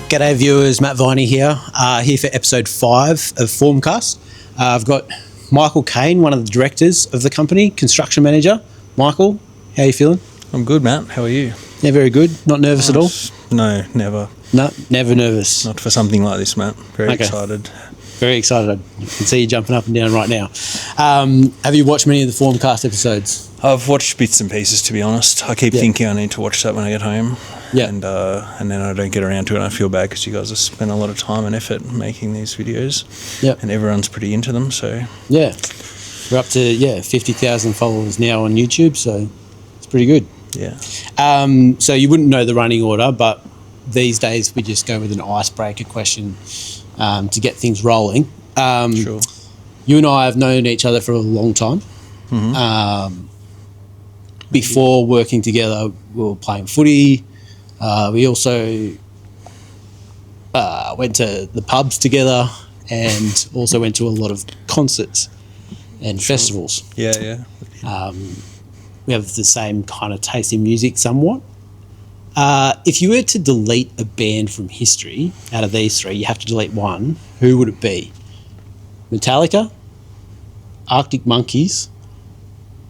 G'day viewers, Matt Viney here, here for episode 5 of FORMCAST. I've got Michael Cain, one of the directors of the company, construction manager. Michael, how are you feeling? I'm good, Matt. How are you? Yeah, very good. Not nervous at all? No, never. No, never nervous. Not for something like this, Matt. Very excited. Very excited. I can see you jumping up and down right now. Have you watched many of the FORMCAST episodes? I've watched bits and pieces, to be honest. I keep thinking I need to watch that when I get home. Yeah. And then I don't get around to it and I feel bad because you guys have spent a lot of time and effort making these videos. Yeah. And everyone's pretty into them, so... Yeah. We're up to, 50,000 followers now on YouTube, so it's pretty good. Yeah. So you wouldn't know the running order, but these days we just go with an icebreaker question to get things rolling. Sure. You and I have known each other for a long time. Mm-hmm. Before working together, we were playing footy. We also went to the pubs together and also went to a lot of concerts and festivals. Yeah. We have the same kind of taste in music somewhat. If you were to delete a band from history out of these three, you have to delete one. Who would it be? Metallica, Arctic Monkeys,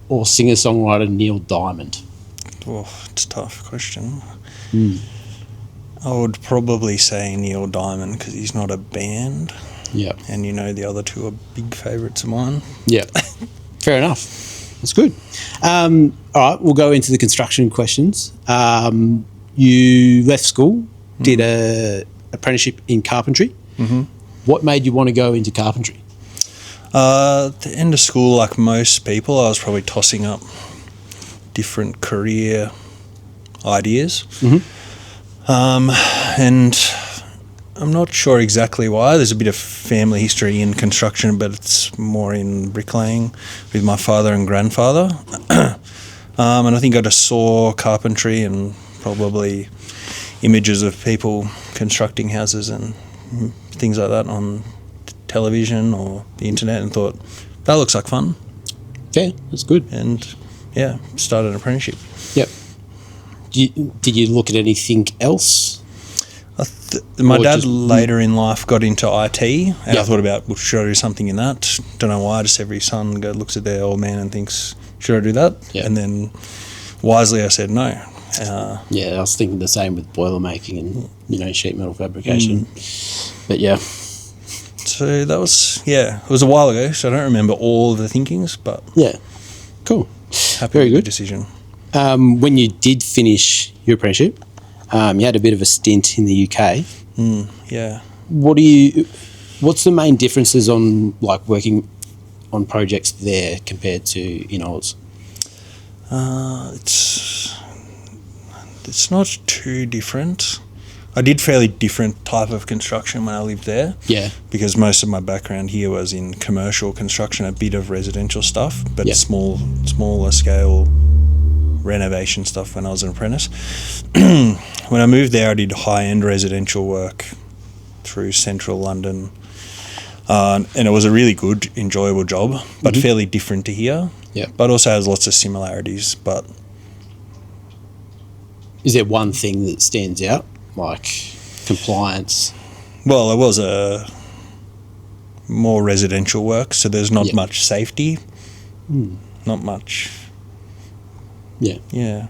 or singer-songwriter Neil Diamond? Oh, it's a tough question. I would probably say Neil Diamond because he's not a band. Yeah. And the other two are big favourites of mine. Yeah. Fair enough. That's good. All right, we'll go into the construction questions. You left school, did a apprenticeship in carpentry. Mm-hmm. What made you want to go into carpentry? At the end of school, like most people, I was probably tossing up different career ideas. Mm-hmm. And I'm not sure exactly why. There's a bit of family history in construction, but it's more in bricklaying with my father and grandfather. And I think I just saw carpentry and probably images of people constructing houses and things like that on television or the internet and thought, that looks like fun. Yeah, that's good. And started an apprenticeship. Yep. Did you look at anything else? My dad later in life got into IT and I thought about, well, should I do something in that? Don't know why, just every son looks at their old man and thinks, should I do that? Yep. And then wisely I said no. I was thinking the same with boiler making and, sheet metal fabrication. But yeah. So that was, it was a while ago, so I don't remember all of the thinkings, but... Yeah, cool. Happy Very with good. the decision. When you did finish your apprenticeship, you had a bit of a stint in the UK. Yeah. What's the main differences on working on projects there compared to in Oz? It's not too different. I did fairly different type of construction when I lived there. Yeah. Because most of my background here was in commercial construction, a bit of residential stuff, but smaller scale renovation stuff when I was an apprentice. When I moved there, I did high-end residential work through central London. And it was a really good, enjoyable job, but fairly different to here. Yeah. But also has lots of similarities. But is there one thing that stands out, like compliance? Well, it was a more residential work, so there's not much safety. Not much. Yeah. Yeah.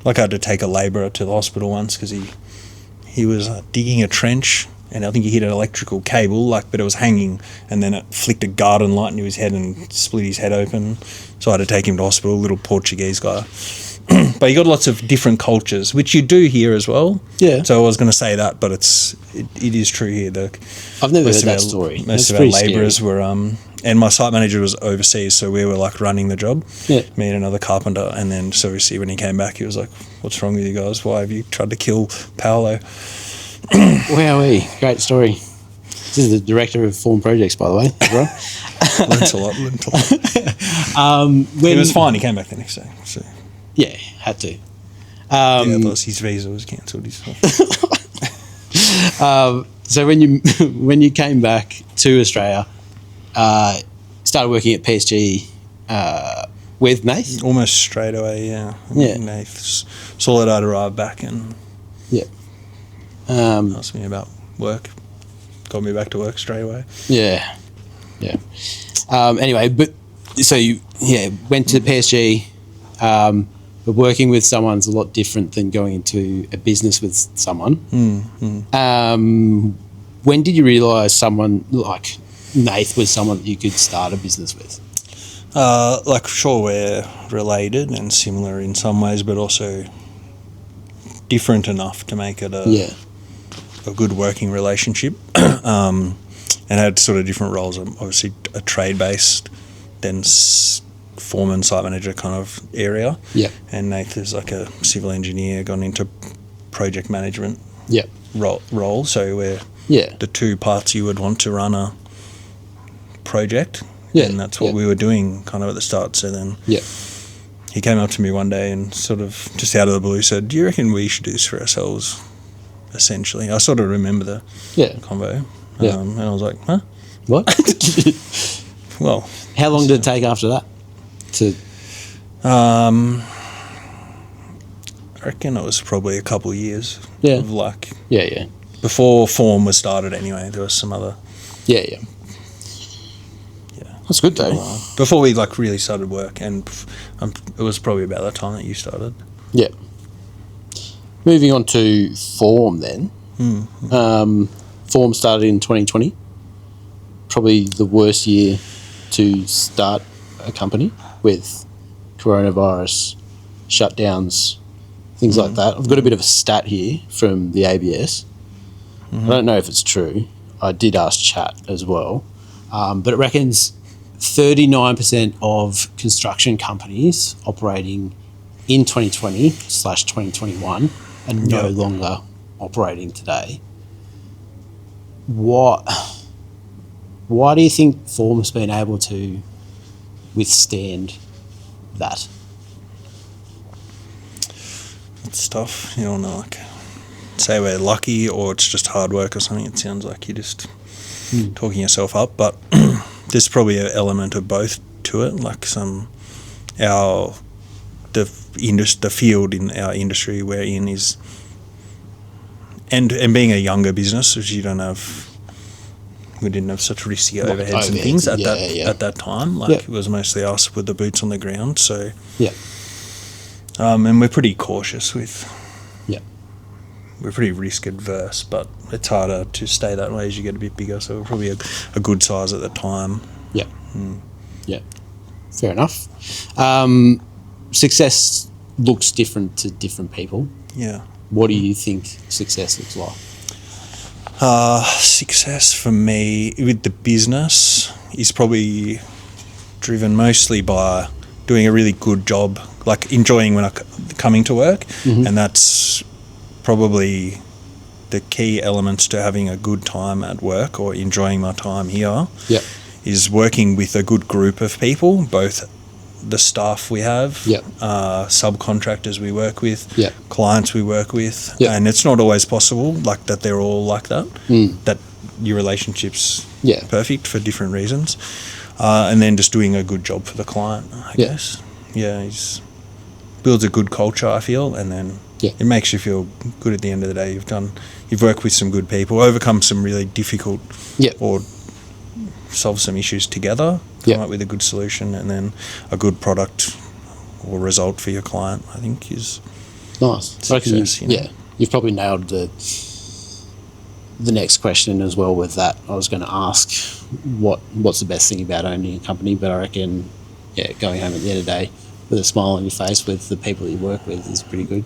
Like I had to take a labourer to the hospital once because he was digging a trench and I think he hit an electrical cable, but it was hanging, and then it flicked a garden light into his head and split his head open. So I had to take him to hospital, little Portuguese guy. But you got lots of different cultures, which you do here as well. Yeah. So I was going to say that, but it is true here. I've never heard that story. Most of our labourers were, and my site manager was overseas, so we were running the job. Yeah. Me and another carpenter, and then so obviously when he came back, he was like, "What's wrong with you guys? Why have you tried to kill Paolo?" Wowee, great story. This is the director of Form Projects, by the way, everyone. Learned a lot. It was fine. He came back the next day. So. Yeah, had to. Otherwise his visa was cancelled. So when you came back to Australia, started working at PSG with Nath? Almost straight away, yeah. Yeah. Nath saw that I'd arrived back and... Yeah. Asked me about work. Got me back to work straight away. Yeah. Anyway, but so you went to PSG. But working with someone's a lot different than going into a business with someone. When did you realise someone like Nath was someone that you could start a business with? Sure, we're related and similar in some ways, but also different enough to make it a good working relationship. And had sort of different roles. I'm obviously a trade-based, then foreman, site manager kind of area. Yeah. And Nath is like a civil engineer, gone into project management role. So we're the two parts you would want to run a project. Yeah. And that's what we were doing kind of at the start. So then he came up to me one day and sort of just out of the blue said, "Do you reckon we should do this for ourselves?" Essentially. I sort of remember the convo. And I was like, huh? What? Well. How long did it take after that? I reckon it was probably a couple of years of luck. Yeah. Before Form was started anyway, there was some other... Yeah. That's good though. Before we really started work, and it was probably about the time that you started. Yeah. Moving on to Form then. Form started in 2020. Probably the worst year to start a company with coronavirus, shutdowns, things like that. I've got a bit of a stat here from the ABS. I don't know if it's true. I did ask chat as well. But it reckons 39% of construction companies operating in 2020/2021 are no longer operating today. Why do you think Form's been able to withstand that? It's tough. You don't know, say we're lucky or it's just hard work or something. It sounds like you're just talking yourself up, but there's probably an element of both to it. The field in our industry we're in is, and being a younger business, which we didn't have such risky overheads and things at that time. It was mostly us with the boots on the ground. So and we're pretty cautious with. We're pretty risk adverse, but it's harder to stay that way as you get a bit bigger. So we're probably a good size at the time. Yeah. Yeah. Fair enough. Success looks different to different people. Yeah. What do you think success looks like? Success for me with the business is probably driven mostly by doing a really good job, enjoying when coming to work, and that's probably the key elements to having a good time at work or enjoying my time here. Is working with a good group of people, both the staff we have, subcontractors we work with, clients we work with, and it's not always possible that they're all like that, that your relationship's perfect for different reasons, and then just doing a good job for the client, I guess. It builds a good culture, I feel, and then it makes you feel good at the end of the day. You've worked with some good people, overcome some really difficult or solve some issues together, come up with a good solution, and then a good product or result for your client, I think is nice. Success, you've probably nailed the next question as well with that. I was going to ask what's the best thing about owning a company, but I reckon going home at the end of the day with a smile on your face with the people that you work with is pretty good.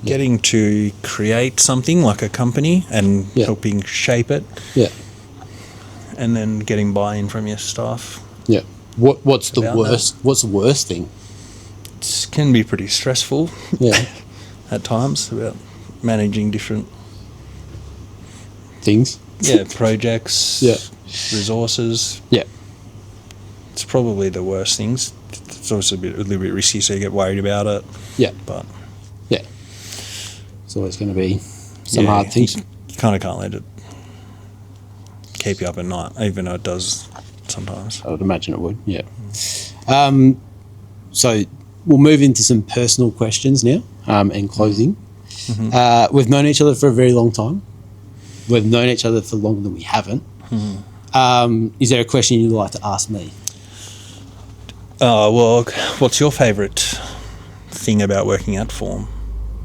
Getting to create something like a company and helping shape it, and then getting buy-in from your staff. What's the worst? What's the worst thing? It can be pretty stressful. At times, about managing different things. Projects. Resources. It's probably the worst things. It's also a little bit risky, so you get worried about it. But it's always going to be some hard things. You kind of can't let it keep you up at night, even though it does sometimes. I would imagine it would, So we'll move into some personal questions now and closing. We've known each other for a very long time. We've known each other for longer than we haven't. Is there a question you'd like to ask me? Well, what's your favourite thing about working at Form?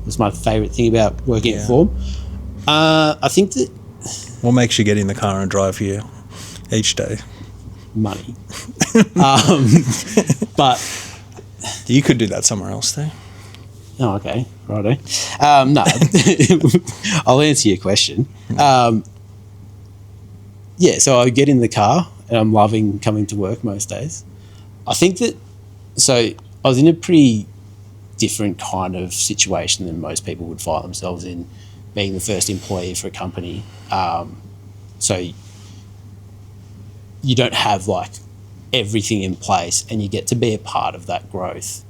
What's my favourite thing about working at Form? I think that... What makes you get in the car and drive here each day? Money. But... You could do that somewhere else, though. Oh, okay. Righto. No, I'll answer your question. So I get in the car and I'm loving coming to work most days. I think that... So I was in a pretty different kind of situation than most people would find themselves in, being the first employee for a company. So you don't have like everything in place and you get to be a part of that growth.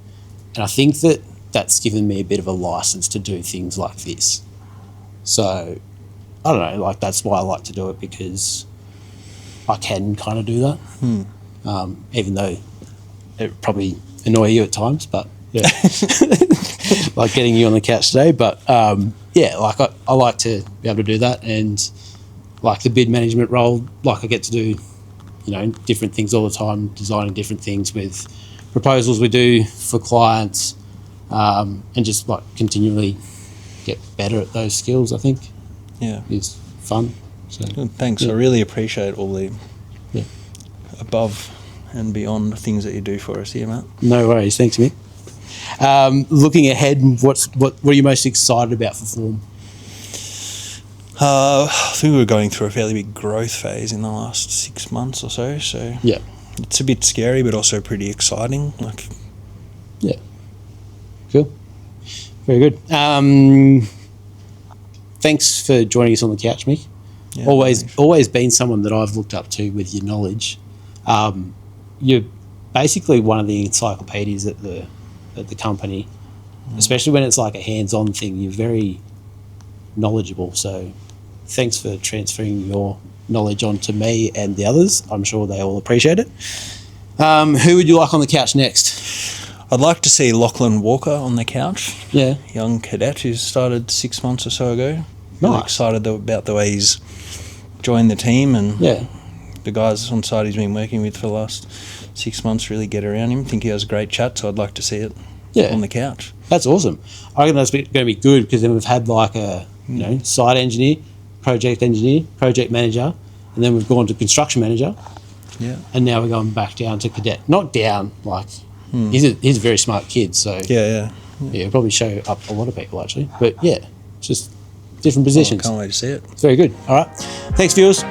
And I think that that's given me a bit of a license to do things like this. So I don't know, like that's why I like to do it, because I can kind of do that. Even though it probably annoy you at times, but yeah. Like getting you on the couch today, but like I like to be able to do that. And like the bid management role, like I get to do, different things all the time, designing different things with proposals we do for clients, and just like continually get better at those skills, I think. Yeah. Is fun. So Good, thanks. I really appreciate all the above and beyond things that you do for us here, Matt. No worries. Thanks, Mick. Looking ahead, what are you most excited about for Form? I think we were going through a fairly big growth phase in the last 6 months or so. So yeah, it's a bit scary, but also pretty exciting. Yeah, cool, very good. Thanks for joining us on the couch, Mick. Yeah, always been someone that I've looked up to with your knowledge. You're basically one of the encyclopedias at the company, especially when it's like a hands-on thing. You're very knowledgeable, so thanks for transferring your knowledge onto me and the others. I'm sure they all appreciate it. Who would you like on the couch next? I'd like to see Lachlan Walker on the couch. Yeah, young cadet who started 6 months or so ago. Really excited about the way he's joined the team, and the guys on site he's been working with for the last 6 months really get around him. I think he has a great chat, so I'd like to see it on the couch. That's awesome. I reckon that's going to be good, because then we've had like a site engineer, project manager, and then we've gone to construction manager. Yeah. And now we're going back down to cadet. Not down, like he's a very smart kid, so yeah, it'll probably show up a lot of people actually. But yeah, it's just different positions. I can't wait to see it. Very good. All right. Thanks, viewers.